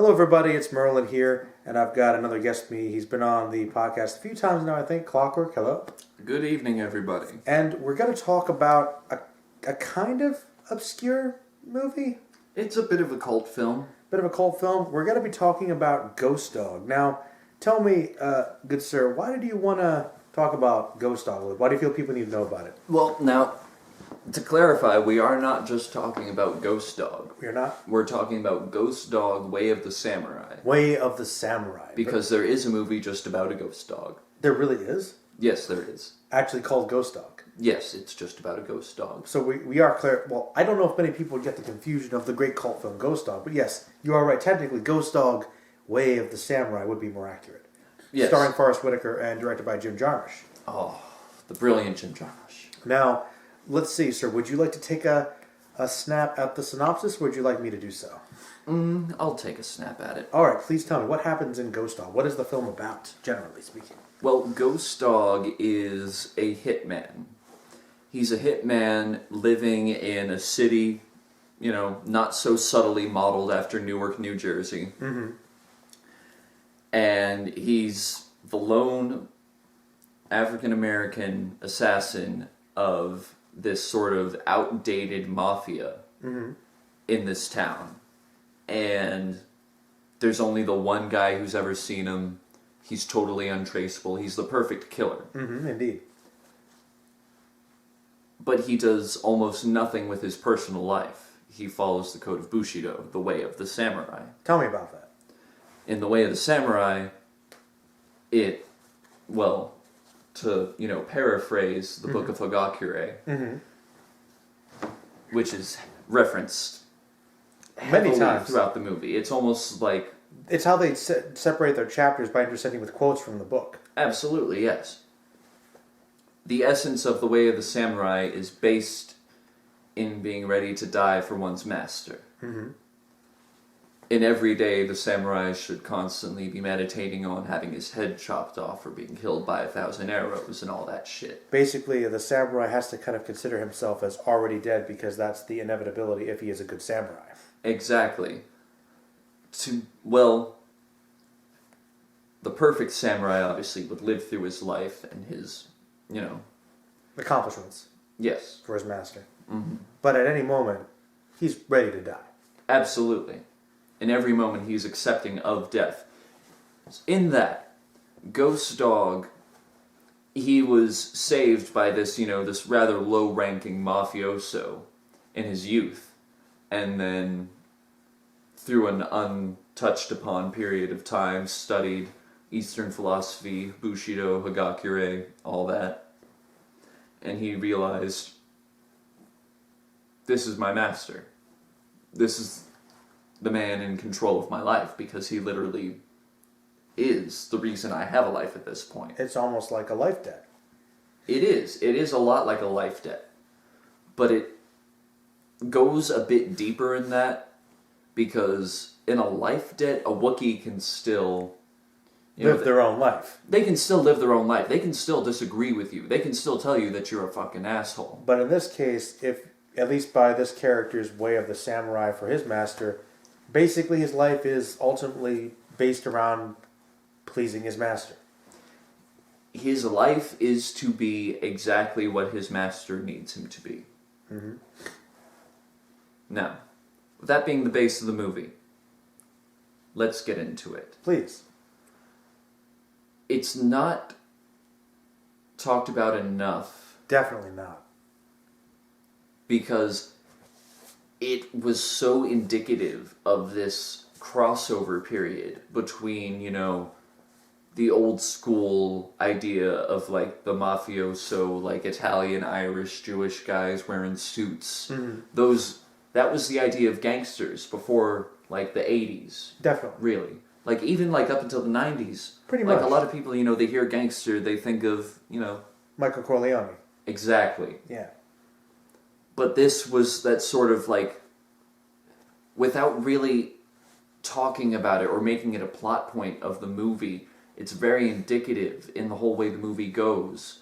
Hello, everybody. It's Merlin here, and I've got another guest with me. He's been on the podcast a few times now, I think. Clockwork, hello. Good evening, everybody. And we're going to talk about a kind of obscure movie. It's a bit of a cult film. Bit of a cult film. We're going to be talking about Ghost Dog. Now, tell me, good sir, why did you want to talk about Ghost Dog? Why do you feel people need to know about it? Well, now, to clarify, we are not just talking about Ghost Dog. We're not? We're talking about Ghost Dog, Way of the Samurai. Way of the Samurai. Because there is a movie just about a ghost dog. There really is? Yes, there is. Actually called Ghost Dog. Yes, it's just about a ghost dog. So we are clear. Well, I don't know if many people get the confusion of the great cult film Ghost Dog, but yes, you are right. Technically, Ghost Dog, Way of the Samurai would be more accurate. Yes. Starring Forest Whitaker and directed by Jim Jarmusch. Oh, the brilliant Jim Jarmusch. Now, let's see, sir. Would you like to take a snap at the synopsis, or would you like me to do so? I'll take a snap at it. All right, please tell me, what happens in Ghost Dog? What is the film about, generally speaking? Well, Ghost Dog is a hitman. He's a hitman living in a city, not so subtly modeled after Newark, New Jersey. Mm-hmm. And he's the lone African-American assassin of this sort of outdated mafia Mm-hmm. in this town. And there's only the one guy who's ever seen him. He's totally untraceable. He's the perfect killer. Mm-hmm, indeed. But he does almost nothing with his personal life. He follows the code of Bushido, the way of the samurai. Tell me about that. In the way of the samurai, to paraphrase the Book of Hagakure, which is referenced Many heavily times throughout the movie. It's almost like... It's how they separate their chapters by intersecting with quotes from the book. Absolutely, yes. The essence of the way of the samurai is based in being ready to die for one's master. Mm-hmm. In every day, the samurai should constantly be meditating on having his head chopped off or being killed by 1,000 arrows and all that shit. Basically, the samurai has to kind of consider himself as already dead because that's the inevitability if he is a good samurai. Exactly. The perfect samurai obviously would live through his life and his, Accomplishments. Yes. For his master. Mm-hmm. But at any moment, he's ready to die. Absolutely. In every moment, he's accepting of death. In that, Ghost Dog, he was saved by this, this rather low-ranking mafioso in his youth. And then, through an untouched-upon period of time, studied Eastern philosophy, Bushido, Hagakure, all that. And he realized, this is my master. This is the man in control of my life, because he literally is the reason I have a life at this point. It's almost like a life debt. It is. It is a lot like a life debt. But it goes a bit deeper in that, because in a life debt, a Wookiee can still... live their own life. They can still live their own life. They can still disagree with you. They can still tell you that you're a fucking asshole. But in this case, if at least by this character's way of the samurai for his master, basically his life is ultimately based around pleasing his master. His life is to be exactly what his master needs him to be. Mm-hmm. Now, with that being the base of the movie, let's get into it. Please. It's not talked about enough. Definitely not. Because it was so indicative of this crossover period between, the old school idea of, the mafioso, Italian, Irish, Jewish guys wearing suits. Mm-hmm. That was the idea of gangsters before, the 80s. Definitely. Really. Even, up until the 90s. Pretty much. A lot of people, they hear gangster, they think of, Michael Corleone. Exactly. Yeah. But this was that sort of, without really talking about it or making it a plot point of the movie, it's very indicative in the whole way the movie goes.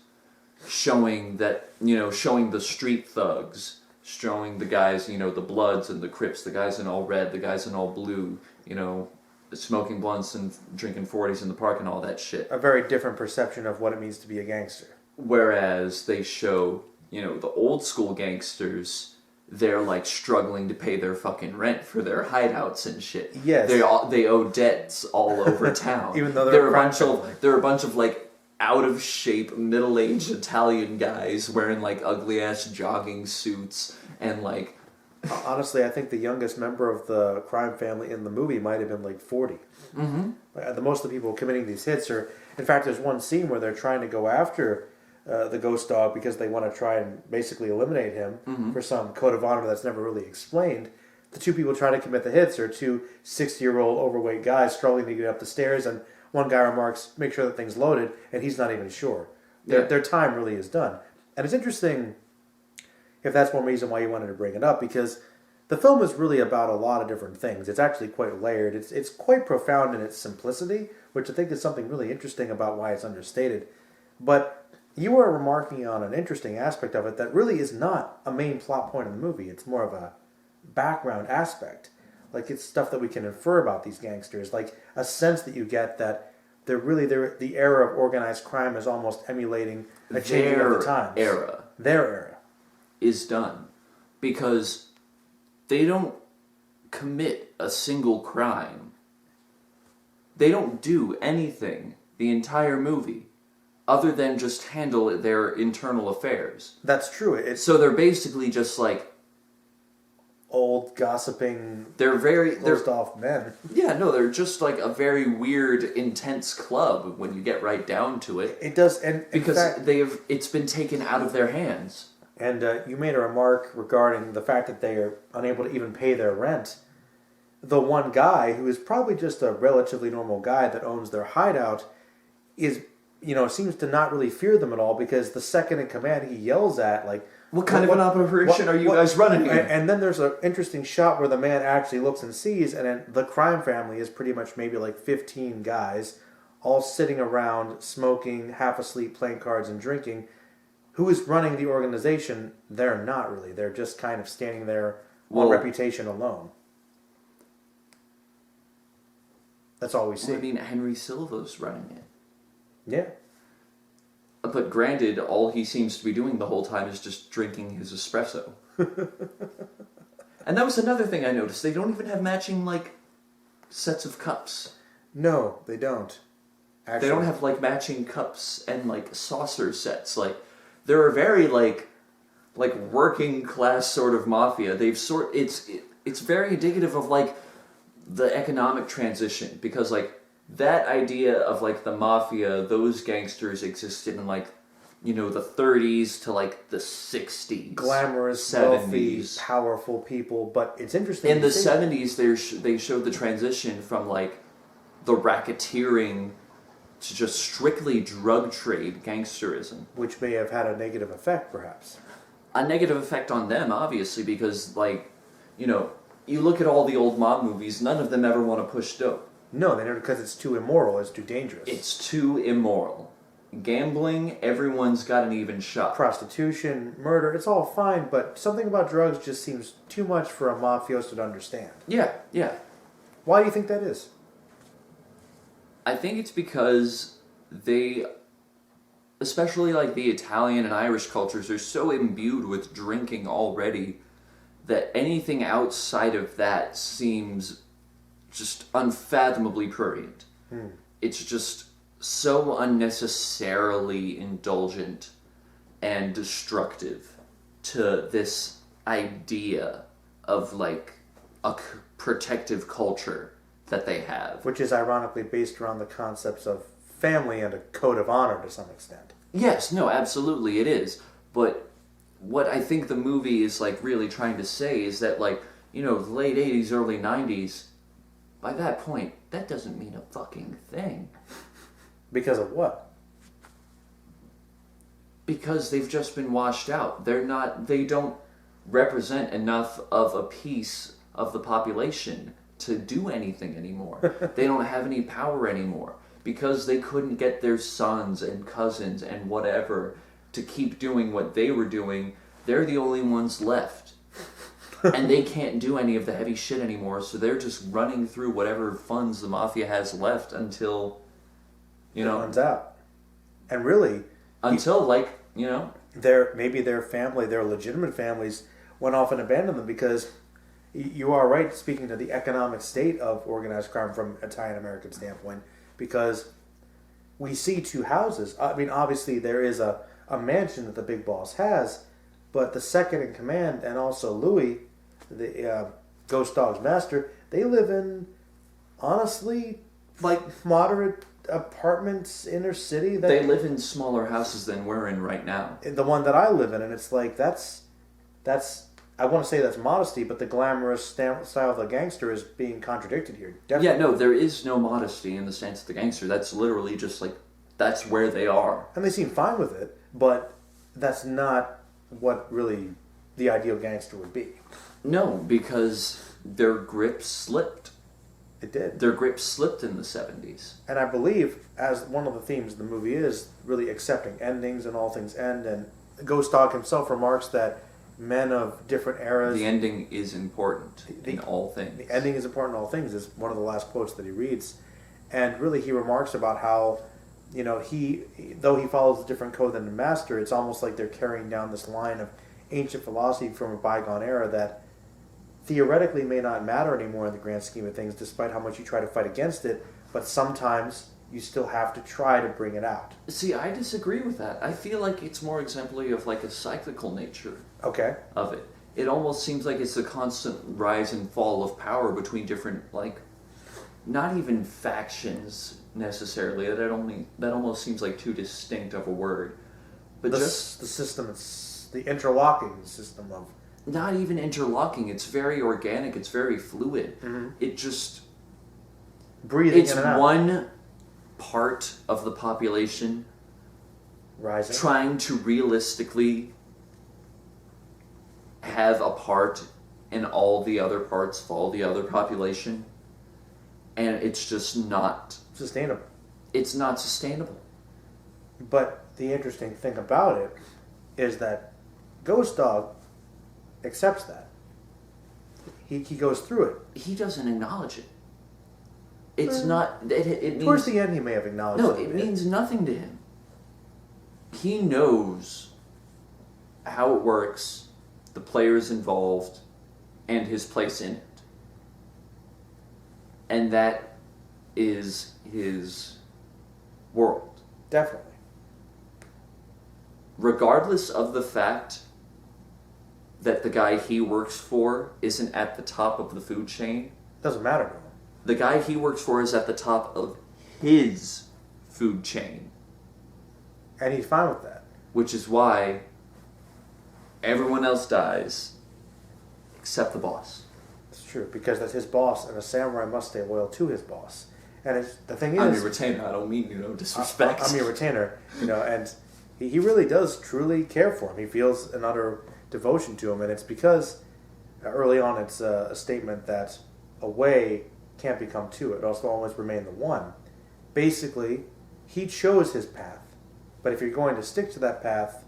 Showing that, showing the street thugs, showing the guys, the Bloods and the Crips, the guys in all red, the guys in all blue, smoking blunts and drinking 40s in the park and all that shit. A very different perception of what it means to be a gangster. Whereas they show, the old school gangsters, they're like struggling to pay their fucking rent for their hideouts and shit. Yes. They owe debts all over town. Even though they're a bunch of like out of shape middle-aged Italian guys wearing like ugly ass jogging suits and like. Honestly, I think the youngest member of the crime family in the movie might have been like 40. Mm-hmm. The most of the people committing these hits are. In fact, there's one scene where they're trying to go after the ghost dog because they want to try and basically eliminate him for some code of honor that's never really explained. The two people trying to commit the hits are two 60-year-old overweight guys struggling to get up the stairs, and one guy remarks, "Make sure that thing's loaded," and he's not even sure. Their time really is done. And it's interesting if that's one reason why you wanted to bring it up, because the film is really about a lot of different things. It's actually quite layered. It's quite profound in its simplicity, which I think is something really interesting about why it's understated. But you are remarking on an interesting aspect of it that really is not a main plot point of the movie. It's more of a background aspect. Like, it's stuff that we can infer about these gangsters. Like, a sense that you get that the era of organized crime is almost emulating a changing of the times. Their era is done. Because they don't commit a single crime. They don't do anything the entire movie other than just handle their internal affairs. That's true. So they're basically just like old gossiping, they're closed off men. Yeah, no, they're just like a very weird, intense club when you get right down to it. It does, and because it's been taken out of their hands. And you made a remark regarding the fact that they are unable to even pay their rent. The one guy, who is probably just a relatively normal guy that owns their hideout, seems to not really fear them at all, because the second in command he yells at, like, what kind of an operation are you guys running here? And then there's an interesting shot where the man actually looks and sees, and then the crime family is pretty much maybe like 15 guys, all sitting around, smoking, half asleep, playing cards and drinking. Who is running the organization? They're not really. They're just kind of standing there on reputation alone. That's all we see. I mean, Henry Silva's running it. Yeah. But granted, all he seems to be doing the whole time is just drinking his espresso. And that was another thing I noticed. They don't even have matching, like, sets of cups. No, they don't. Actually, they don't have, like, matching cups and, like, saucer sets. Like, they're a very, like working class sort of mafia. It's very indicative of, like, the economic transition, because, like, that idea of, like, the mafia, those gangsters existed in, like, the 30s to, like, the 60s. Glamorous, 70s. wealthy, powerful people, but it's interesting. In the 70s, they showed the transition from, like, the racketeering to just strictly drug trade gangsterism. Which may have had a negative effect, perhaps. A negative effect on them, obviously, because, like, you look at all the old mob movies, none of them ever want to push dope. No, they never, because it's too immoral, it's too dangerous. It's too immoral. Gambling, everyone's got an even shot. Prostitution, murder, it's all fine, but something about drugs just seems too much for a mafioso to understand. Yeah. Why do you think that is? I think it's because they, especially like the Italian and Irish cultures, are so imbued with drinking already that anything outside of that seems just unfathomably prurient. It's just so unnecessarily indulgent and destructive to this idea of, like, a protective culture that they have. Which is ironically based around the concepts of family and a code of honor to some extent. Yes, no, absolutely it is. But what I think the movie is, like, really trying to say is that, like, the late 80s, early 90s, by that point, that doesn't mean a fucking thing. Because of what? Because they've just been washed out. They don't represent enough of a piece of the population to do anything anymore. They don't have any power anymore. Because they couldn't get their sons and cousins and whatever to keep doing what they were doing, they're the only ones left. And they can't do any of the heavy shit anymore, so they're just running through whatever funds the mafia has left until, it runs out. And really... Until, maybe their family, their legitimate families, went off and abandoned them, because you are right, speaking to the economic state of organized crime from an Italian-American standpoint, because we see two houses. I mean, obviously there is a mansion that the big boss has, but the second in command, and also Louis, the Ghost Dog's master, they live in, honestly, like moderate apartments, inner city. They live in smaller houses than we're in right now. The one that I live in, and it's like, that's I want to say that's modesty, but the glamorous style of the gangster is being contradicted here. Definitely. Yeah, no, there is no modesty in the sense of the gangster. That's literally just like, that's where they are. And they seem fine with it, but that's not what really the ideal gangster would be. No, because their grip slipped. It did. Their grip slipped in the 70s. And I believe, as one of the themes of the movie is, really accepting endings and all things end, and Ghost Dog himself remarks that men of different eras... The ending is important in all things. The ending is important in all things is one of the last quotes that he reads. And really he remarks about how, though he follows a different code than the master, it's almost like they're carrying down this line of ancient philosophy from a bygone era that theoretically may not matter anymore in the grand scheme of things, despite how much you try to fight against it, but sometimes you still have to try to bring it out. See, I disagree with that. I feel like it's more exemplary of like a cyclical nature of it. It almost seems like it's a constant rise and fall of power between different, like, not even factions necessarily. That almost seems like too distinct of a word. But just the system, it's the interlocking system of... Not even interlocking. It's very organic. It's very fluid. Mm-hmm. It just... Breathing in and out. It's one part of the population rising, trying to realistically have a part in all the other parts of all the other population, and it's just not sustainable. It's not sustainable. But the interesting thing about it is that Ghost Dog accepts that. He goes through it. He doesn't acknowledge it. It's not... It means, towards the end, he may have acknowledged it. No, it means nothing to him. He knows how it works, the players involved, and his place in it. And that is his world. Definitely. Regardless of the fact that the guy he works for isn't at the top of the food chain. Doesn't matter to him. The guy he works for is at the top of his food chain. And he's fine with that. Which is why everyone else dies except the boss. It's true, because that's his boss, and a samurai must stay loyal to his boss. And the thing is... I'm your retainer, I don't mean, disrespect. I'm your retainer, and he really does truly care for him. He feels an utter devotion to him, and it's because early on it's a statement that a way can't become two. It also always remain the one. Basically, he chose his path. But if you're going to stick to that path,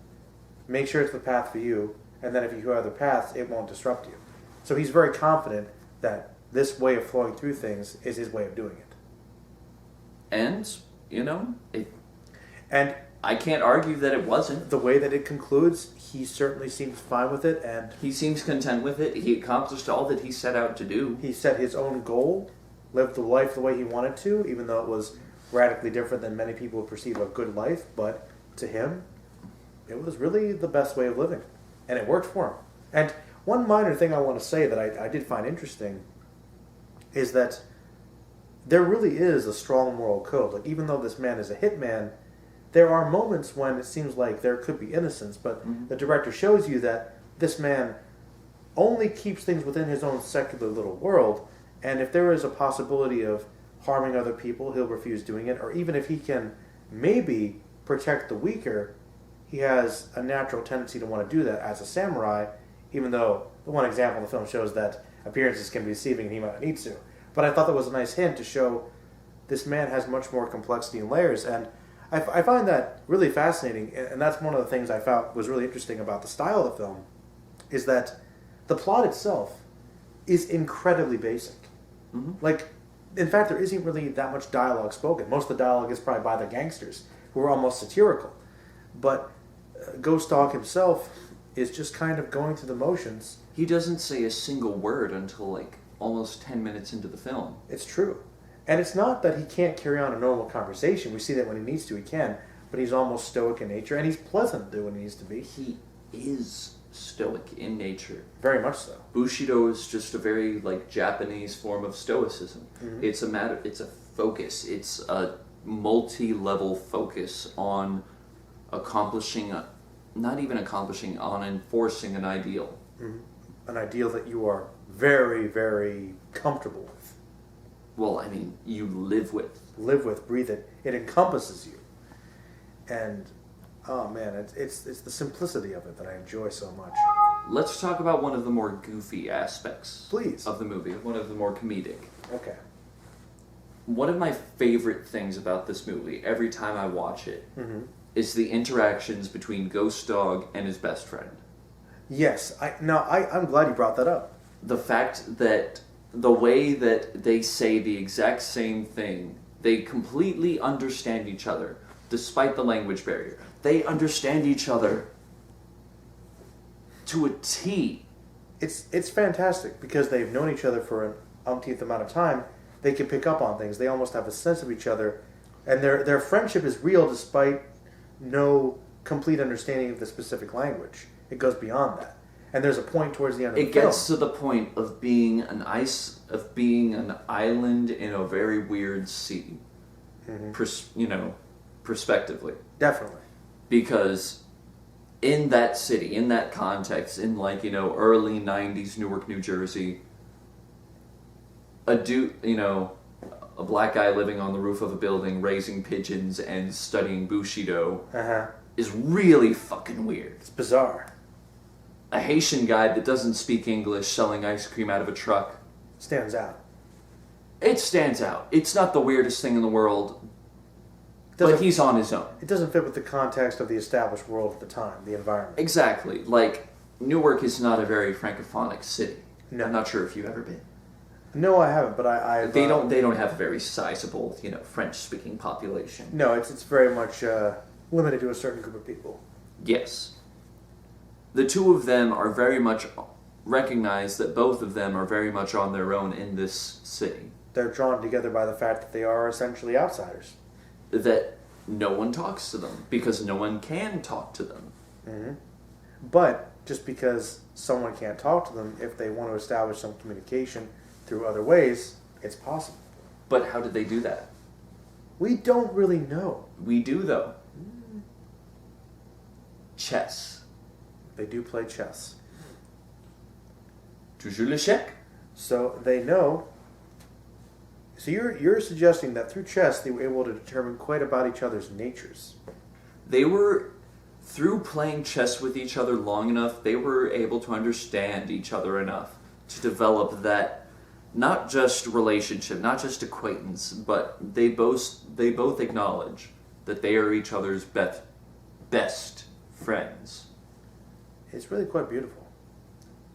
make sure it's the path for you, and then if you go other paths, it won't disrupt you. So he's very confident that this way of flowing through things is his way of doing it. And, and I can't argue that it wasn't. The way that it concludes, he certainly seems fine with it, and he seems content with it. He accomplished all that he set out to do. He set his own goal, lived the life the way he wanted to, even though it was radically different than many people perceive a good life, but to him, it was really the best way of living, and it worked for him. And one minor thing I want to say that I did find interesting is that there really is a strong moral code. Like, even though this man is a hitman, there are moments when it seems like there could be innocence, but the director shows you that this man only keeps things within his own secular little world, and if there is a possibility of harming other people, he'll refuse doing it, or even if he can maybe protect the weaker, he has a natural tendency to want to do that as a samurai, even though the one example in the film shows that appearances can be deceiving and he might not need to. But I thought that was a nice hint to show this man has much more complexity and layers, and I find that really fascinating, and that's one of the things I found was really interesting about the style of the film, is that the plot itself is incredibly basic. Mm-hmm. Like, in fact, there isn't really that much dialogue spoken. Most of the dialogue is probably by the gangsters, who are almost satirical. But Ghost Dog himself is just kind of going through the motions. He doesn't say a single word until like almost 10 minutes into the film. It's true. And it's not that he can't carry on a normal conversation. We see that when he needs to, he can. But he's almost stoic in nature, and he's pleasant when he needs to be. He is stoic in nature. Very much so. Bushido is just a very like Japanese form of stoicism. Mm-hmm. It's a focus. It's a multi-level focus on on enforcing an ideal. Mm-hmm. An ideal that you are very, very comfortable with. Well, I mean, you live with. Live with, breathe it. It encompasses you. And, oh man, it's the simplicity of it that I enjoy so much. Let's talk about one of the more goofy aspects Please. Of the movie, one of the more comedic. Okay. One of my favorite things about this movie, every time I watch it, Mm-hmm. is the interactions between Ghost Dog and his best friend. Yes. I'm glad you brought that up. The fact that the way that they say the exact same thing, they completely understand each other, despite the language barrier. They understand each other to a T. It's fantastic because they've known each other for an umpteenth amount of time. They can pick up on things. They almost have a sense of each other. And their friendship is real despite no complete understanding of the specific language. It goes beyond that. And there's a point towards the end of the film. It gets to the point of being an island in a very weird sea. Mm-hmm. Prospectively. Definitely. Because in that city, in that context, in early 90s Newark, New Jersey, a black guy living on the roof of a building, raising pigeons and studying Bushido is really fucking weird. It's bizarre. A Haitian guy that doesn't speak English selling ice cream out of a truck. Stands out. It stands out. It's not the weirdest thing in the world, but he's on his own. It doesn't fit with the context of the established world at the time, the environment. Exactly. Like, Newark is not a very francophonic city. No. I'm not sure if you've ever been. No, I haven't, but I've... They don't have a very sizable, French-speaking population. No, it's very much limited to a certain group of people. Yes. The two of them are very much recognize that both of them are very much on their own in this city. They're drawn together by the fact that they are essentially outsiders. That no one talks to them, because no one can talk to them. Mm-hmm. But just because someone can't talk to them, if they want to establish some communication through other ways, it's possible. But how did they do that? We don't really know. We do, though. Chess. They do play chess. Tu joues l'échec? So they know. So you're suggesting that through chess they were able to determine quite about each other's natures. They were, through playing chess with each other long enough, they were able to understand each other enough to develop that, not just relationship, not just acquaintance, but they both acknowledge that they are each other's best friends. It's really quite beautiful.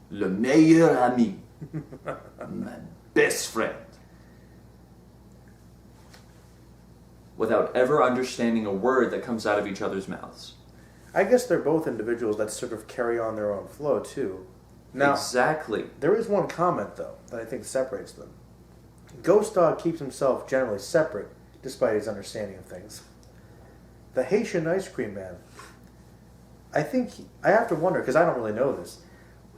Le meilleur ami. My best friend. Without ever understanding a word that comes out of each other's mouths. I guess they're both individuals that sort of carry on their own flow, too. Now, exactly. There is one comment, though, that I think separates them. Ghost Dog keeps himself generally separate, despite his understanding of things. The Haitian ice cream man, I have to wonder, because I don't really know this,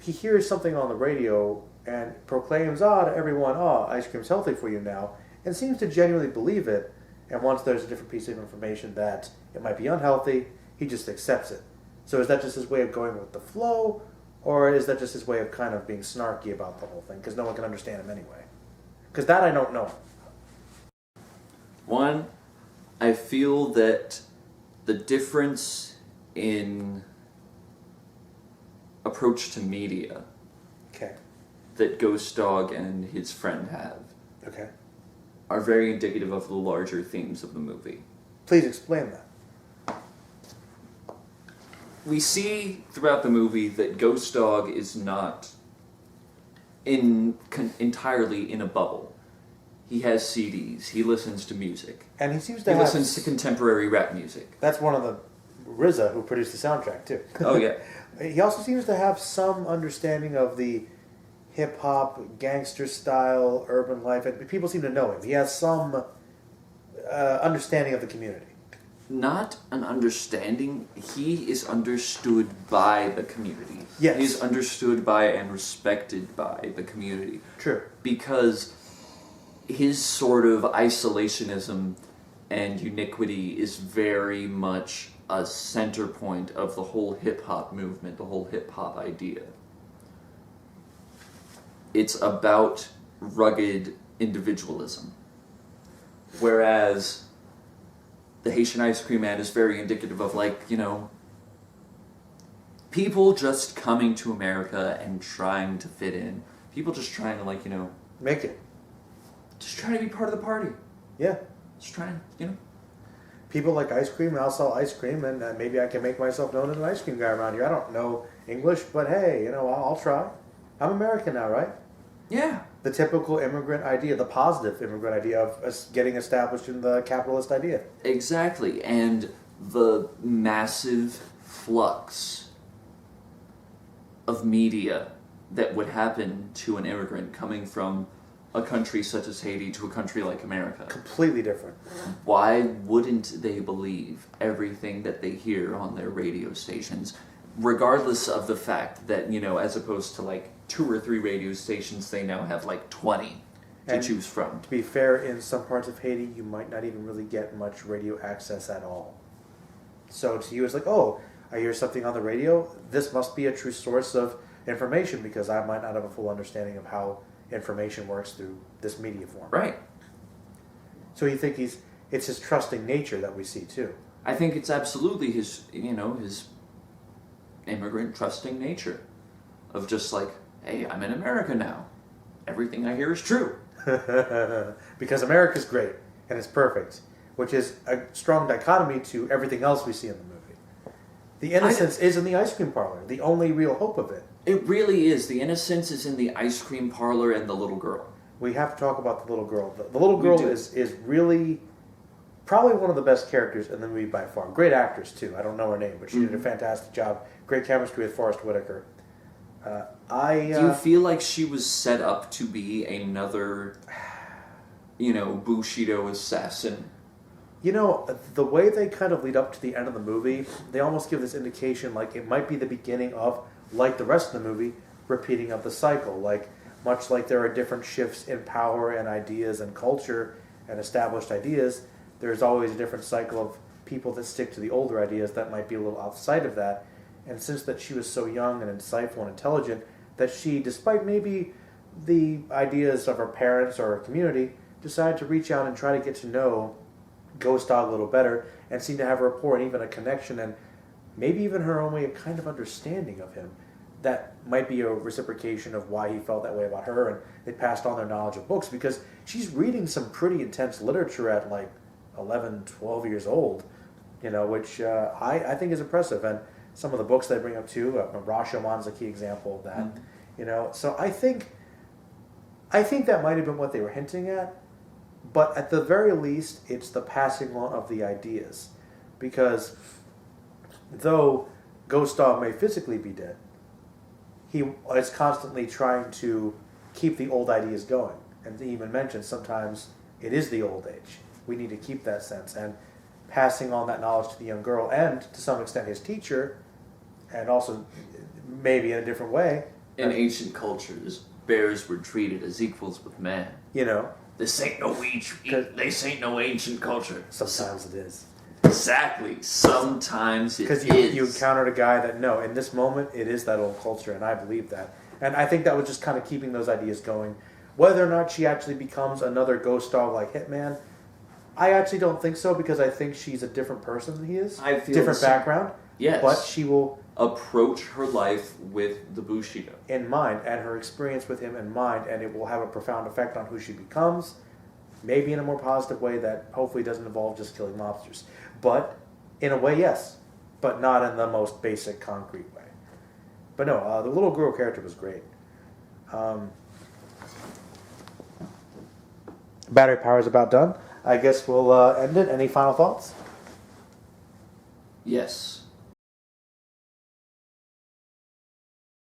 he hears something on the radio and proclaims, to everyone, ice cream's healthy for you now, and seems to genuinely believe it, and once there's a different piece of information that it might be unhealthy, he just accepts it. So is that just his way of going with the flow, or is that just his way of kind of being snarky about the whole thing, because no one can understand him anyway? Because that I don't know. One, I feel that the difference in approach to media that Ghost Dog and his friend have are very indicative of the larger themes of the movie. Please explain that. We see throughout the movie that Ghost Dog is not entirely in a bubble. He has CDs. He listens to music. And he seems to He listens to contemporary rap music. That's one of the RZA who produced the soundtrack too. Oh yeah. He also seems to have some understanding of the hip-hop, gangster style, urban life. And people seem to know him. He has some understanding of the community. Not an understanding. He is understood by the community. Yes. He's understood by and respected by the community. True. Because his sort of isolationism and uniquity is very much a center point of the whole hip-hop movement, the whole hip-hop idea. It's about rugged individualism. Whereas the Haitian Ice Cream Man is very indicative of, like, you know, people just coming to America and trying to fit in. People just trying to, like, you know... Make it. Just trying to be part of the party. Yeah. Just trying, you know... People like ice cream, and I'll sell ice cream, and maybe I can make myself known as an ice cream guy around here. I don't know English, but hey, you know, I'll try. I'm American now, right? Yeah. The typical immigrant idea, the positive immigrant idea of us getting established in the capitalist idea. Exactly, and the massive flux of media that would happen to an immigrant coming from a country such as Haiti to a country like America. Completely different. Why wouldn't they believe everything that they hear on their radio stations, regardless of the fact that, you know, as opposed to like 2 or 3 radio stations, they now have like 20 to choose from. To be fair, in some parts of Haiti, you might not even really get much radio access at all. So to you, it's like, oh, I hear something on the radio. This must be a true source of information because I might not have a full understanding of how information works through this media form. Right. So you think it's his trusting nature that we see too. I think it's absolutely his, you know, his immigrant trusting nature of just like, hey, I'm in America now. Everything I hear is true. Because America's great and it's perfect, which is a strong dichotomy to everything else we see in the movie. The innocence is in the ice cream parlor, the only real hope of it. It really is. The innocence is in the ice cream parlor and the little girl. We have to talk about the little girl. The little girl is really probably one of the best characters in the movie by far. Great actress too. I don't know her name, but she did a fantastic job. Great chemistry with Forest Whitaker. Do you feel like she was set up to be another, you know, Bushido assassin? You know, the way they kind of lead up to the end of the movie, they almost give this indication like it might be the beginning of, like the rest of the movie, repeating of the cycle. Like, much like there are different shifts in power and ideas and culture and established ideas, there's always a different cycle of people that stick to the older ideas that might be a little outside of that. And since that she was so young and insightful and intelligent, that she, despite maybe the ideas of her parents or her community, decided to reach out and try to get to know Ghost Dog a little better and seem to have a rapport and even a connection and maybe even her own way of kind of understanding of him. That might be a reciprocation of why he felt that way about her, and they passed on their knowledge of books because she's reading some pretty intense literature at like 11, 12 years old, you know, which I think is impressive. And some of the books they bring up too, Rashomon's a key example of that, you know. So I think that might have been what they were hinting at, but at the very least, it's the passing on of the ideas, because though Ghost Dog may physically be dead, he is constantly trying to keep the old ideas going. And he even mentions sometimes it is the old age. We need to keep that sense. And passing on that knowledge to the young girl and, to some extent, his teacher, and also maybe in a different way. In ancient cultures, bears were treated as equals with man. You know. This ain't no ancient culture. Sometimes it is. Exactly. Sometimes it is. Because you encountered a guy that, no, in this moment, it is that old culture, and I believe that. And I think that was just kind of keeping those ideas going. Whether or not she actually becomes another Ghost Dog like Hitman, I actually don't think so, because I think she's a different person than he is. I feel different background. Yes. But she will approach her life with the Bushido in mind, and her experience with him in mind, and it will have a profound effect on who she becomes, maybe in a more positive way that hopefully doesn't involve just killing monsters. But in a way, yes, but not in the most basic, concrete way. But no, the little girl character was great. Battery power is about done. I guess we'll end it. Any final thoughts? Yes.